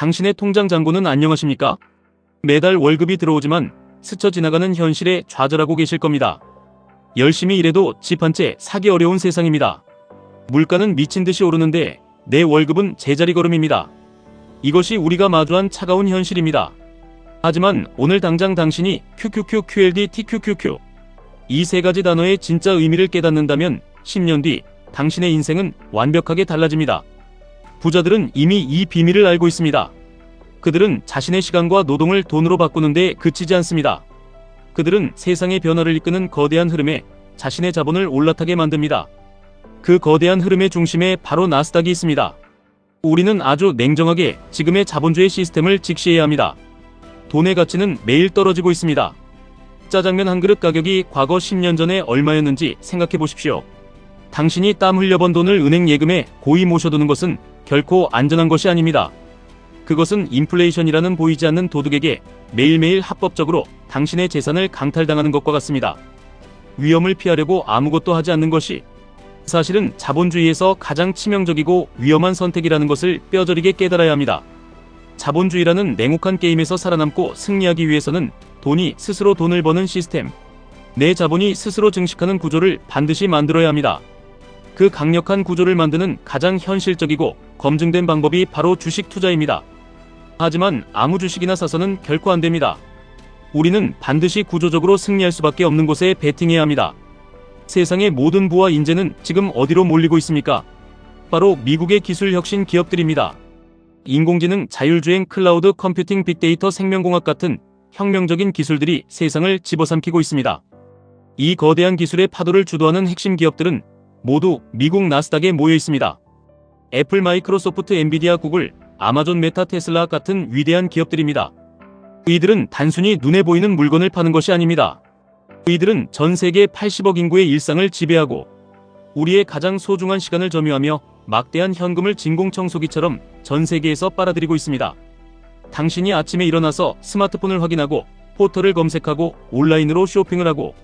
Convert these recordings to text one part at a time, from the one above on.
당신의 통장 잔고는 안녕하십니까? 매달 월급이 들어오지만 스쳐 지나가는 현실에 좌절하고 계실 겁니다. 열심히 일해도 집 한 채 사기 어려운 세상입니다. 물가는 미친 듯이 오르는데 내 월급은 제자리 걸음입니다. 이것이 우리가 마주한 차가운 현실입니다. 하지만 오늘 당장 당신이 QQQ, QLD, TQQQ 이 세 가지 단어의 진짜 의미를 깨닫는다면 10년 뒤 당신의 인생은 완벽하게 달라집니다. 부자들은 이미 이 비밀을 알고 있습니다. 그들은 자신의 시간과 노동을 돈으로 바꾸는 데 그치지 않습니다. 그들은 세상의 변화를 이끄는 거대한 흐름에 자신의 자본을 올라타게 만듭니다. 그 거대한 흐름의 중심에 바로 나스닥이 있습니다. 우리는 아주 냉정하게 지금의 자본주의 시스템을 직시해야 합니다. 돈의 가치는 매일 떨어지고 있습니다. 짜장면 한 그릇 가격이 과거 10년 전에 얼마였는지 생각해 보십시오. 당신이 땀 흘려 번 돈을 은행 예금에 고이 모셔두는 것은 결코 안전한 것이 아닙니다. 그것은 인플레이션이라는 보이지 않는 도둑에게 매일매일 합법적으로 당신의 재산을 강탈당하는 것과 같습니다. 위험을 피하려고 아무것도 하지 않는 것이 사실은 자본주의에서 가장 치명적이고 위험한 선택이라는 것을 뼈저리게 깨달아야 합니다. 자본주의라는 냉혹한 게임에서 살아남고 승리하기 위해서는 돈이 스스로 돈을 버는 시스템, 내 자본이 스스로 증식하는 구조를 반드시 만들어야 합니다. 그 강력한 구조를 만드는 가장 현실적이고 검증된 방법이 바로 주식 투자입니다. 하지만 아무 주식이나 사서는 결코 안 됩니다. 우리는 반드시 구조적으로 승리할 수밖에 없는 곳에 베팅해야 합니다. 세상의 모든 부와 인재는 지금 어디로 몰리고 있습니까? 바로 미국의 기술 혁신 기업들입니다. 인공지능, 자율주행, 클라우드 컴퓨팅, 빅데이터, 생명공학 같은 혁명적인 기술들이 세상을 집어삼키고 있습니다. 이 거대한 기술의 파도를 주도하는 핵심 기업들은 모두 미국 나스닥에 모여 있습니다. 애플, 마이크로소프트, 엔비디아, 구글, 아마존, 메타, 테슬라 같은 위대한 기업들입니다. 이들은 단순히 눈에 보이는 물건을 파는 것이 아닙니다. 이들은 전 세계 80억 인구의 일상을 지배하고 우리의 가장 소중한 시간을 점유하며 막대한 현금을 진공청소기처럼 전 세계에서 빨아들이고 있습니다. 당신이 아침에 일어나서 스마트폰을 확인하고 포털을 검색하고 온라인으로 쇼핑을 하고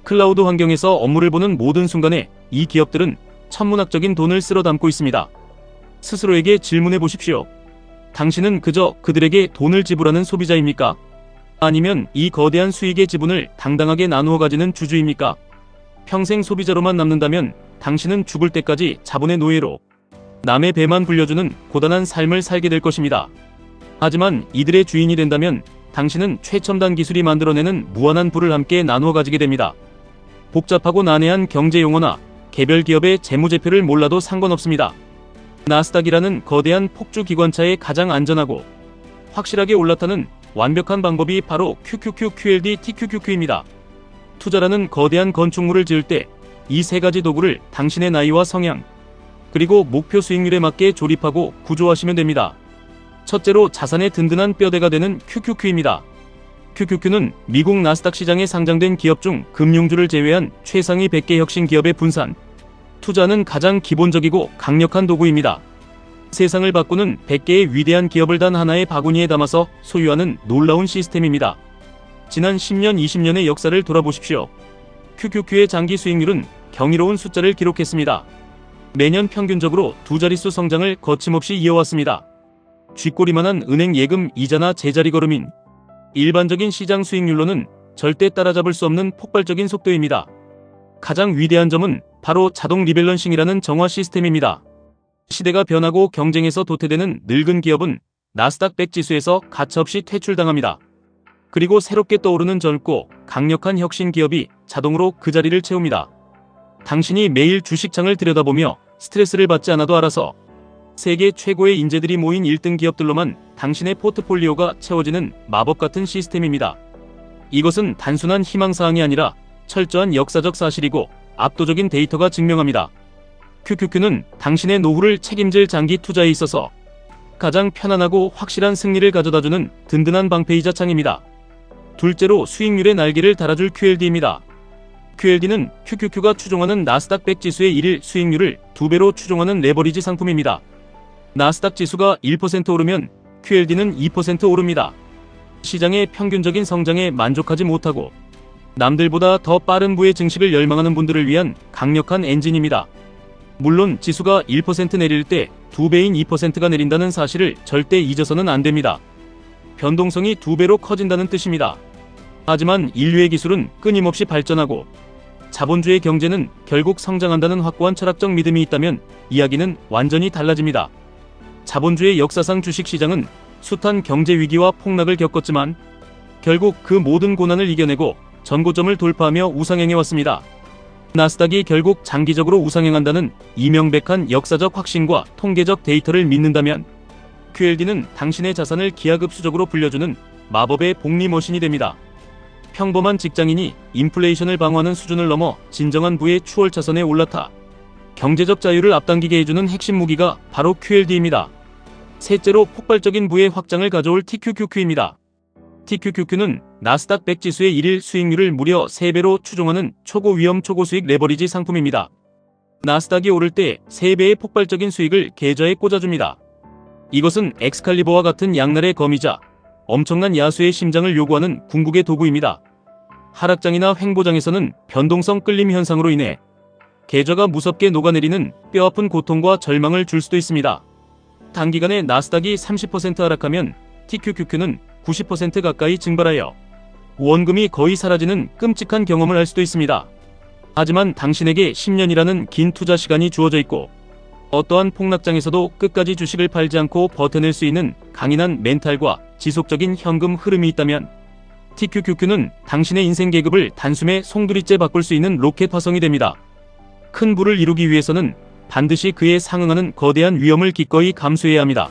클라우드 환경에서 업무를 보는 모든 순간에 이 기업들은 천문학적인 돈을 쓸어 담고 있습니다. 스스로에게 질문해 보십시오. 당신은 그저 그들에게 돈을 지불하는 소비자입니까? 아니면 이 거대한 수익의 지분을 당당하게 나누어 가지는 주주입니까? 평생 소비자로만 남는다면 당신은 죽을 때까지 자본의 노예로 남의 배만 불려주는 고단한 삶을 살게 될 것입니다. 하지만 이들의 주인이 된다면 당신은 최첨단 기술이 만들어내는 무한한 부를 함께 나누어 가지게 됩니다. 복잡하고 난해한 경제 용어나 개별 기업의 재무제표를 몰라도 상관없습니다. 나스닥이라는 거대한 폭주 기관차의 가장 안전하고 확실하게 올라타는 완벽한 방법이 바로 QQQ, QLD, TQQQ입니다. 투자라는 거대한 건축물을 지을 때 이 세 가지 도구를 당신의 나이와 성향, 그리고 목표 수익률에 맞게 조립하고 구조하시면 됩니다. 첫째로 자산의 든든한 뼈대가 되는 QQQ입니다. QQQ는 미국 나스닥 시장에 상장된 기업 중 금융주를 제외한 최상위 100개 혁신 기업의 분산, 투자는 가장 기본적이고 강력한 도구입니다. 세상을 바꾸는 100개의 위대한 기업을 단 하나의 바구니에 담아서 소유하는 놀라운 시스템입니다. 지난 10년, 20년의 역사를 돌아보십시오. QQQ의 장기 수익률은 경이로운 숫자를 기록했습니다. 매년 평균적으로 두 자릿수 성장을 거침없이 이어왔습니다. 쥐꼬리만한 은행 예금 이자나 제자리 걸음인 일반적인 시장 수익률로는 절대 따라잡을 수 없는 폭발적인 속도입니다. 가장 위대한 점은 바로 자동 리밸런싱이라는 정화 시스템입니다. 시대가 변하고 경쟁에서 도태되는 늙은 기업은 나스닥 100 지수에서 가차없이 퇴출당합니다. 그리고 새롭게 떠오르는 젊고 강력한 혁신 기업이 자동으로 그 자리를 채웁니다. 당신이 매일 주식창을 들여다보며 스트레스를 받지 않아도 알아서 세계 최고의 인재들이 모인 1등 기업들로만 당신의 포트폴리오가 채워지는 마법 같은 시스템입니다. 이것은 단순한 희망사항이 아니라 철저한 역사적 사실이고 압도적인 데이터가 증명합니다. QQQ는 당신의 노후를 책임질 장기 투자에 있어서 가장 편안하고 확실한 승리를 가져다주는 든든한 방패이자 창입니다. 둘째로 수익률의 날개를 달아줄 QLD입니다. QLD는 QQQ가 추종하는 나스닥 100 지수의 1일 수익률을 2배로 추종하는 레버리지 상품입니다. 나스닥 지수가 1% 오르면 QLD는 2% 오릅니다. 시장의 평균적인 성장에 만족하지 못하고 남들보다 더 빠른 부의 증식을 열망하는 분들을 위한 강력한 엔진입니다. 물론 지수가 1% 내릴 때 2배인 2%가 내린다는 사실을 절대 잊어서는 안 됩니다. 변동성이 2배로 커진다는 뜻입니다. 하지만 인류의 기술은 끊임없이 발전하고 자본주의 경제는 결국 성장한다는 확고한 철학적 믿음이 있다면 이야기는 완전히 달라집니다. 자본주의 역사상 주식시장은 숱한 경제 위기와 폭락을 겪었지만 결국 그 모든 고난을 이겨내고 전고점을 돌파하며 우상행해왔습니다. 나스닥이 결국 장기적으로 우상행한다는 이명백한 역사적 확신과 통계적 데이터를 믿는다면 QLD는 당신의 자산을 기하급수적으로 불려주는 마법의 복리 머신이 됩니다. 평범한 직장인이 인플레이션을 방어하는 수준을 넘어 진정한 부의 추월차선에 올라타 경제적 자유를 앞당기게 해주는 핵심 무기가 바로 QLD입니다. 셋째로 폭발적인 부의 확장을 가져올 TQQQ입니다. TQQQ는 나스닥 100 지수의 1일 수익률을 무려 3배로 추종하는 초고위험 초고수익 레버리지 상품입니다. 나스닥이 오를 때 3배의 폭발적인 수익을 계좌에 꽂아줍니다. 이것은 엑스칼리버와 같은 양날의 검이자 엄청난 야수의 심장을 요구하는 궁극의 도구입니다. 하락장이나 횡보장에서는 변동성 끌림 현상으로 인해 계좌가 무섭게 녹아내리는 뼈아픈 고통과 절망을 줄 수도 있습니다. 단기간에 나스닥이 30% 하락하면 TQQQ는 90% 가까이 증발하여 원금이 거의 사라지는 끔찍한 경험을 할 수도 있습니다. 하지만 당신에게 10년이라는 긴 투자 시간이 주어져 있고 어떠한 폭락장에서도 끝까지 주식을 팔지 않고 버텨낼 수 있는 강인한 멘탈과 지속적인 현금 흐름이 있다면 TQQQ는 당신의 인생 계급을 단숨에 송두리째 바꿀 수 있는 로켓 화성이 됩니다. 큰 부를 이루기 위해서는 반드시 그에 상응하는 거대한 위험을 기꺼이 감수해야 합니다.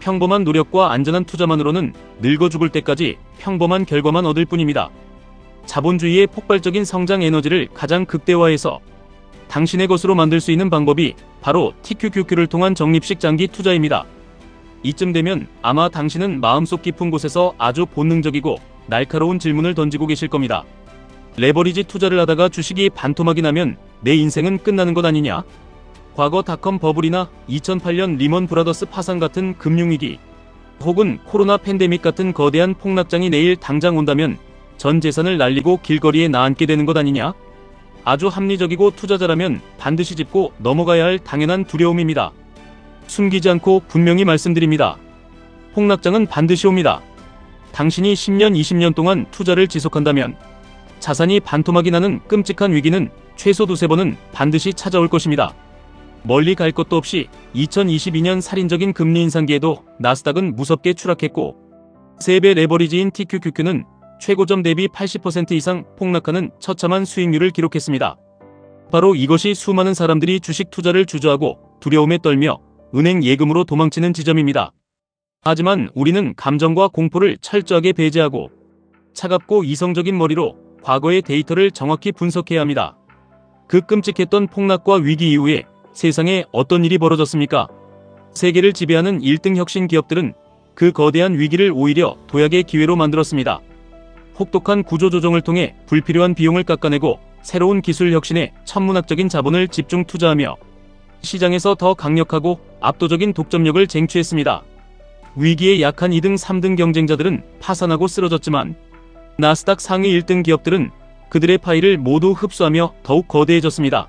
평범한 노력과 안전한 투자만으로는 늙어 죽을 때까지 평범한 결과만 얻을 뿐입니다. 자본주의의 폭발적인 성장 에너지를 가장 극대화해서 당신의 것으로 만들 수 있는 방법이 바로 TQQQ를 통한 적립식 장기 투자입니다. 이쯤 되면 아마 당신은 마음속 깊은 곳에서 아주 본능적이고 날카로운 질문을 던지고 계실 겁니다. 레버리지 투자를 하다가 주식이 반토막이 나면 내 인생은 끝나는 것 아니냐? 과거 닷컴 버블이나 2008년 리먼 브라더스 파산 같은 금융위기, 혹은 코로나 팬데믹 같은 거대한 폭락장이 내일 당장 온다면 전 재산을 날리고 길거리에 나앉게 되는 것 아니냐? 아주 합리적이고 투자자라면 반드시 짚고 넘어가야 할 당연한 두려움입니다. 숨기지 않고 분명히 말씀드립니다. 폭락장은 반드시 옵니다. 당신이 10년, 20년 동안 투자를 지속한다면 자산이 반토막이 나는 끔찍한 위기는 최소 2-3번은 반드시 찾아올 것입니다. 멀리 갈 것도 없이 2022년 살인적인 금리 인상기에도 나스닥은 무섭게 추락했고 3배 레버리지인 TQQQ는 최고점 대비 80% 이상 폭락하는 처참한 수익률을 기록했습니다. 바로 이것이 수많은 사람들이 주식 투자를 주저하고 두려움에 떨며 은행 예금으로 도망치는 지점입니다. 하지만 우리는 감정과 공포를 철저하게 배제하고 차갑고 이성적인 머리로 과거의 데이터를 정확히 분석해야 합니다. 그 끔찍했던 폭락과 위기 이후에 세상에 어떤 일이 벌어졌습니까? 세계를 지배하는 1등 혁신 기업들은 그 거대한 위기를 오히려 도약의 기회로 만들었습니다. 혹독한 구조조정을 통해 불필요한 비용을 깎아내고 새로운 기술 혁신에 천문학적인 자본을 집중 투자하며 시장에서 더 강력하고 압도적인 독점력을 쟁취했습니다. 위기에 약한 2등, 3등 경쟁자들은 파산하고 쓰러졌지만 나스닥 상위 1등 기업들은 그들의 파이를 모두 흡수하며 더욱 거대해졌습니다.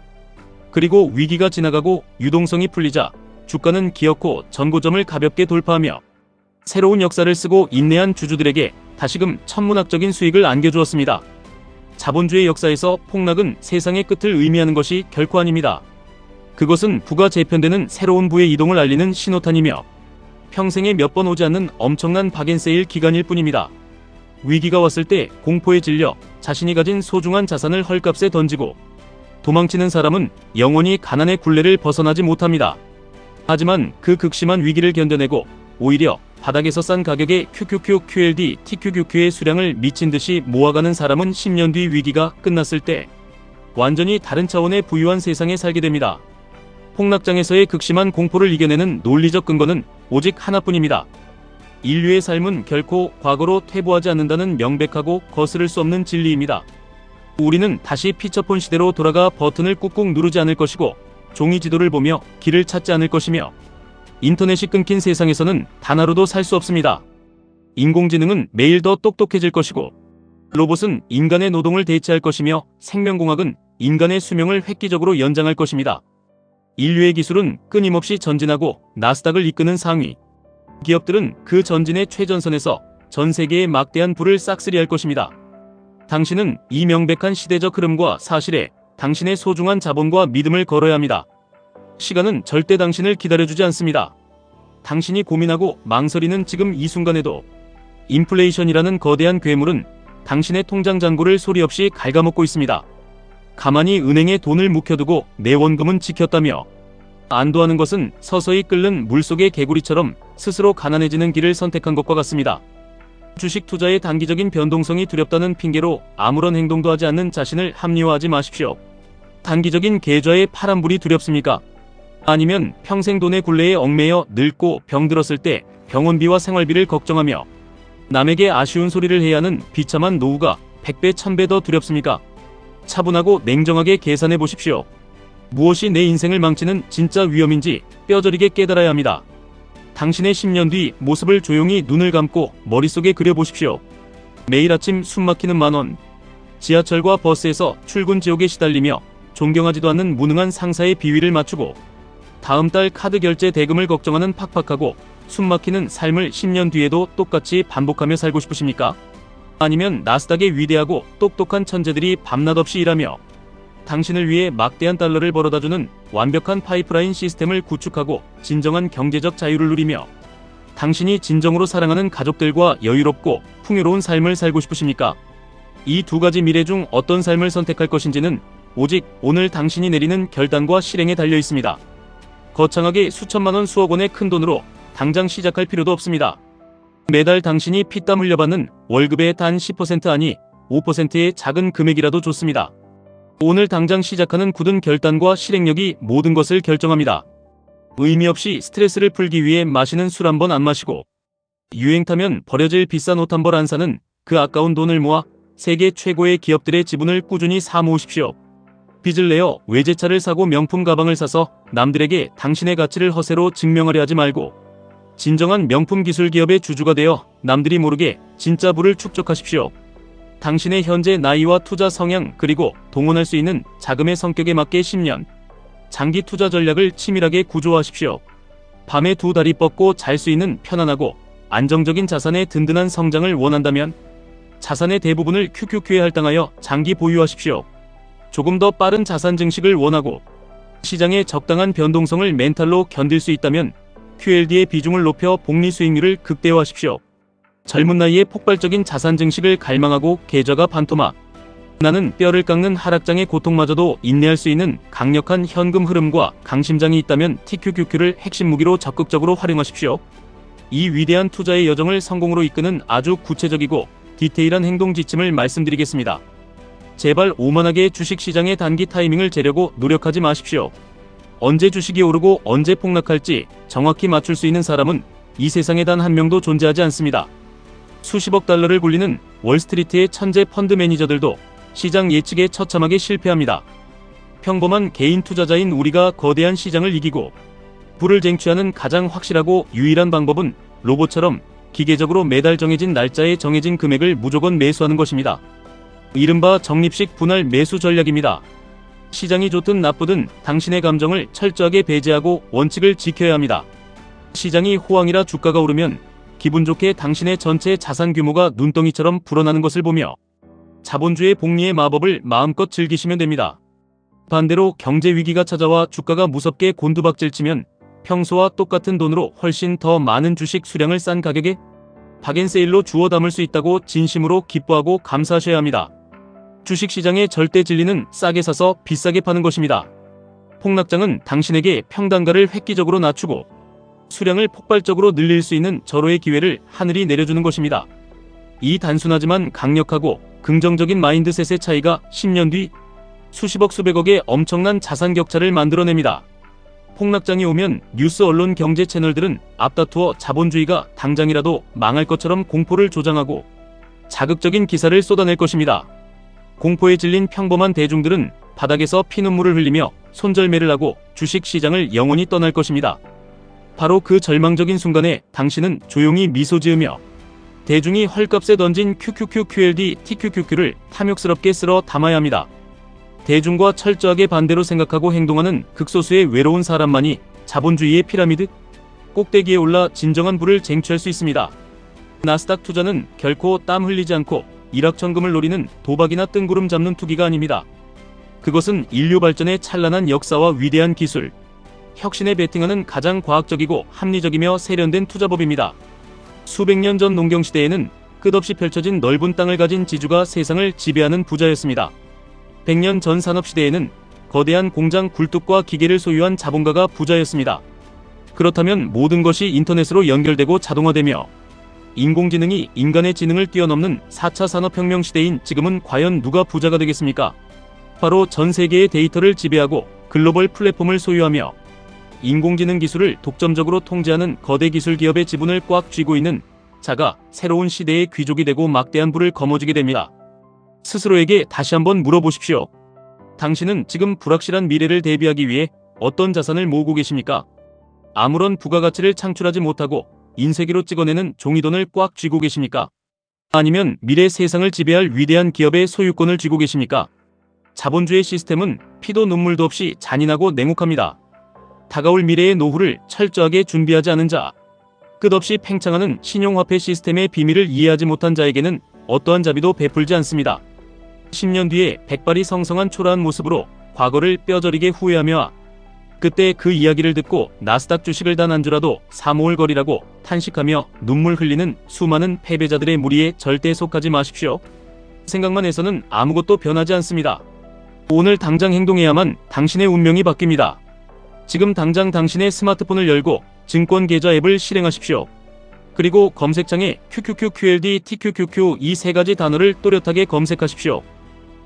그리고 위기가 지나가고 유동성이 풀리자 주가는 기어코 전고점을 가볍게 돌파하며 새로운 역사를 쓰고 인내한 주주들에게 다시금 천문학적인 수익을 안겨주었습니다. 자본주의 역사에서 폭락은 세상의 끝을 의미하는 것이 결코 아닙니다. 그것은 부가 재편되는 새로운 부의 이동을 알리는 신호탄이며 평생에 몇 번 오지 않는 엄청난 박앤세일 기간일 뿐입니다. 위기가 왔을 때 공포에 질려 자신이 가진 소중한 자산을 헐값에 던지고 도망치는 사람은 영원히 가난의 굴레를 벗어나지 못합니다. 하지만 그 극심한 위기를 견뎌내고 오히려 바닥에서 싼 가격에 QQQ, QLD, TQQQ의 수량을 미친 듯이 모아가는 사람은 10년 뒤 위기가 끝났을 때 완전히 다른 차원의 부유한 세상에 살게 됩니다. 폭락장에서의 극심한 공포를 이겨내는 논리적 근거는 오직 하나뿐입니다. 인류의 삶은 결코 과거로 퇴보하지 않는다는 명백하고 거스를 수 없는 진리입니다. 우리는 다시 피처폰 시대로 돌아가 버튼을 꾹꾹 누르지 않을 것이고 종이 지도를 보며 길을 찾지 않을 것이며 인터넷이 끊긴 세상에서는 단 하루도 살 수 없습니다. 인공지능은 매일 더 똑똑해질 것이고 로봇은 인간의 노동을 대체할 것이며 생명공학은 인간의 수명을 획기적으로 연장할 것입니다. 인류의 기술은 끊임없이 전진하고 나스닥을 이끄는 상위 기업들은 그 전진의 최전선에서 전 세계에 막대한 부를 싹쓸이할 것입니다. 당신은 이 명백한 시대적 흐름과 사실에 당신의 소중한 자본과 믿음을 걸어야 합니다. 시간은 절대 당신을 기다려주지 않습니다. 당신이 고민하고 망설이는 지금 이 순간에도 인플레이션이라는 거대한 괴물은 당신의 통장 잔고를 소리 없이 갉아먹고 있습니다. 가만히 은행에 돈을 묵혀두고 내 원금은 지켰다며 안도하는 것은 서서히 끓는 물속의 개구리처럼 스스로 가난해지는 길을 선택한 것과 같습니다. 주식 투자의 단기적인 변동성이 두렵다는 핑계로 아무런 행동도 하지 않는 자신을 합리화하지 마십시오. 단기적인 계좌의 파란불이 두렵습니까? 아니면 평생 돈의 굴레에 얽매여 늙고 병들었을 때 병원비와 생활비를 걱정하며 남에게 아쉬운 소리를 해야 하는 비참한 노후가 100배 1000배 더 두렵습니까? 차분하고 냉정하게 계산해 보십시오. 무엇이 내 인생을 망치는 진짜 위험인지 뼈저리게 깨달아야 합니다. 당신의 10년 뒤 모습을 조용히 눈을 감고 머릿속에 그려보십시오. 매일 아침 숨막히는 만원, 지하철과 버스에서 출근 지옥에 시달리며 존경하지도 않는 무능한 상사의 비위를 맞추고 다음 달 카드 결제 대금을 걱정하는 팍팍하고 숨막히는 삶을 10년 뒤에도 똑같이 반복하며 살고 싶으십니까? 아니면 나스닥의 위대하고 똑똑한 천재들이 밤낮 없이 일하며 당신을 위해 막대한 달러를 벌어다주는 완벽한 파이프라인 시스템을 구축하고 진정한 경제적 자유를 누리며 당신이 진정으로 사랑하는 가족들과 여유롭고 풍요로운 삶을 살고 싶으십니까? 이 두 가지 미래 중 어떤 삶을 선택할 것인지는 오직 오늘 당신이 내리는 결단과 실행에 달려 있습니다. 거창하게 수천만원 수억원의 큰돈으로 당장 시작할 필요도 없습니다. 매달 당신이 피땀 흘려받는 월급의 단 10% 아니 5%의 작은 금액이라도 좋습니다. 오늘 당장 시작하는 굳은 결단과 실행력이 모든 것을 결정합니다. 의미 없이 스트레스를 풀기 위해 마시는 술 한 번 안 마시고 유행 타면 버려질 비싼 옷 한 벌 안 사는 그 아까운 돈을 모아 세계 최고의 기업들의 지분을 꾸준히 사모으십시오. 빚을 내어 외제차를 사고 명품 가방을 사서 남들에게 당신의 가치를 허세로 증명하려 하지 말고 진정한 명품 기술 기업의 주주가 되어 남들이 모르게 진짜 부를 축적하십시오. 당신의 현재 나이와 투자 성향 그리고 동원할 수 있는 자금의 성격에 맞게 10년 장기 투자 전략을 치밀하게 구조하십시오. 밤에 두 다리 뻗고 잘 수 있는 편안하고 안정적인 자산의 든든한 성장을 원한다면 자산의 대부분을 QQQ에 할당하여 장기 보유하십시오. 조금 더 빠른 자산 증식을 원하고 시장의 적당한 변동성을 멘탈로 견딜 수 있다면 QLD의 비중을 높여 복리 수익률을 극대화하십시오. 젊은 나이에 폭발적인 자산 증식을 갈망하고 계좌가 반토막 나는 뼈를 깎는 하락장의 고통마저도 인내할 수 있는 강력한 현금 흐름과 강심장이 있다면 TQQQ를 핵심 무기로 적극적으로 활용하십시오. 이 위대한 투자의 여정을 성공으로 이끄는 아주 구체적이고 디테일한 행동 지침을 말씀드리겠습니다. 제발 오만하게 주식시장의 단기 타이밍을 재려고 노력하지 마십시오. 언제 주식이 오르고 언제 폭락할지 정확히 맞출 수 있는 사람은 이 세상에 단 한 명도 존재하지 않습니다. 수십억 달러를 굴리는 월스트리트의 천재 펀드 매니저들도 시장 예측에 처참하게 실패합니다. 평범한 개인 투자자인 우리가 거대한 시장을 이기고 부를 쟁취하는 가장 확실하고 유일한 방법은 로봇처럼 기계적으로 매달 정해진 날짜에 정해진 금액을 무조건 매수하는 것입니다. 이른바 적립식 분할 매수 전략입니다. 시장이 좋든 나쁘든 당신의 감정을 철저하게 배제하고 원칙을 지켜야 합니다. 시장이 호황이라 주가가 오르면 기분 좋게 당신의 전체 자산 규모가 눈덩이처럼 불어나는 것을 보며 자본주의 복리의 마법을 마음껏 즐기시면 됩니다. 반대로 경제 위기가 찾아와 주가가 무섭게 곤두박질치면 평소와 똑같은 돈으로 훨씬 더 많은 주식 수량을 싼 가격에 박앤세일로 주워 담을 수 있다고 진심으로 기뻐하고 감사하셔야 합니다. 주식시장의 절대 진리는 싸게 사서 비싸게 파는 것입니다. 폭락장은 당신에게 평단가를 획기적으로 낮추고 수량을 폭발적으로 늘릴 수 있는 절호의 기회를 하늘이 내려주는 것입니다. 이 단순하지만 강력하고 긍정적인 마인드셋의 차이가 10년 뒤 수십억 수백억의 엄청난 자산 격차를 만들어냅니다. 폭락장이 오면 뉴스 언론 경제 채널들은 앞다투어 자본주의가 당장이라도 망할 것처럼 공포를 조장하고 자극적인 기사를 쏟아낼 것입니다. 공포에 질린 평범한 대중들은 바닥에서 피눈물을 흘리며 손절매를 하고 주식시장을 영원히 떠날 것입니다. 바로 그 절망적인 순간에 당신은 조용히 미소 지으며 대중이 헐값에 던진 QQQ, QLD, TQQQ를 탐욕스럽게 쓸어 담아야 합니다. 대중과 철저하게 반대로 생각하고 행동하는 극소수의 외로운 사람만이 자본주의의 피라미드 꼭대기에 올라 진정한 부를 쟁취할 수 있습니다. 나스닥 투자는 결코 땀 흘리지 않고 일확천금을 노리는 도박이나 뜬구름 잡는 투기가 아닙니다. 그것은 인류 발전의 찬란한 역사와 위대한 기술, 혁신에 베팅하는 가장 과학적이고 합리적이며 세련된 투자법입니다. 수백 년 전 농경시대에는 끝없이 펼쳐진 넓은 땅을 가진 지주가 세상을 지배하는 부자였습니다. 100년 전 산업시대에는 거대한 공장 굴뚝과 기계를 소유한 자본가가 부자였습니다. 그렇다면 모든 것이 인터넷으로 연결되고 자동화되며 인공지능이 인간의 지능을 뛰어넘는 4차 산업혁명 시대인 지금은 과연 누가 부자가 되겠습니까? 바로 전 세계의 데이터를 지배하고 글로벌 플랫폼을 소유하며 인공지능 기술을 독점적으로 통제하는 거대 기술 기업의 지분을 꽉 쥐고 있는 자가 새로운 시대의 귀족이 되고 막대한 부를 거머쥐게 됩니다. 스스로에게 다시 한번 물어보십시오. 당신은 지금 불확실한 미래를 대비하기 위해 어떤 자산을 모으고 계십니까? 아무런 부가가치를 창출하지 못하고 인쇄기로 찍어내는 종이돈을 꽉 쥐고 계십니까? 아니면 미래 세상을 지배할 위대한 기업의 소유권을 쥐고 계십니까? 자본주의 시스템은 피도 눈물도 없이 잔인하고 냉혹합니다. 다가올 미래의 노후를 철저하게 준비하지 않은 자, 끝없이 팽창하는 신용화폐 시스템의 비밀을 이해하지 못한 자에게는 어떠한 자비도 베풀지 않습니다. 10년 뒤에 백발이 성성한 초라한 모습으로 과거를 뼈저리게 후회하며 그때 그 이야기를 듣고 나스닥 주식을 단 한 주라도 사모을거리라고 탄식하며 눈물 흘리는 수많은 패배자들의 무리에 절대 속하지 마십시오. 생각만 해서는 아무것도 변하지 않습니다. 오늘 당장 행동해야만 당신의 운명이 바뀝니다. 지금 당장 당신의 스마트폰을 열고 증권 계좌 앱을 실행하십시오. 그리고 검색창에 QQQQLD, TQQQ 이 세 가지 단어를 또렷하게 검색하십시오.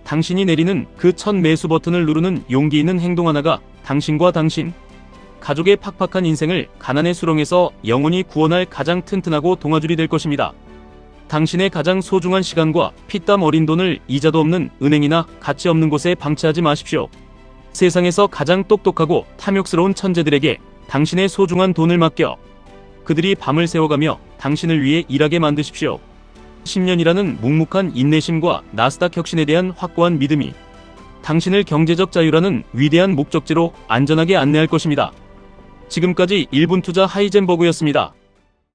당신이 내리는 그 첫 매수 버튼을 누르는 용기 있는 행동 하나가 당신과 당신, 가족의 팍팍한 인생을 가난의 수렁에서 영원히 구원할 가장 튼튼하고 동아줄이 될 것입니다. 당신의 가장 소중한 시간과 피땀 어린 돈을 이자도 없는 은행이나 가치 없는 곳에 방치하지 마십시오. 세상에서 가장 똑똑하고 탐욕스러운 천재들에게 당신의 소중한 돈을 맡겨 그들이 밤을 새워가며 당신을 위해 일하게 만드십시오. 10년이라는 묵묵한 인내심과 나스닥 혁신에 대한 확고한 믿음이 당신을 경제적 자유라는 위대한 목적지로 안전하게 안내할 것입니다. 지금까지 1분 투자 하이젠버그였습니다.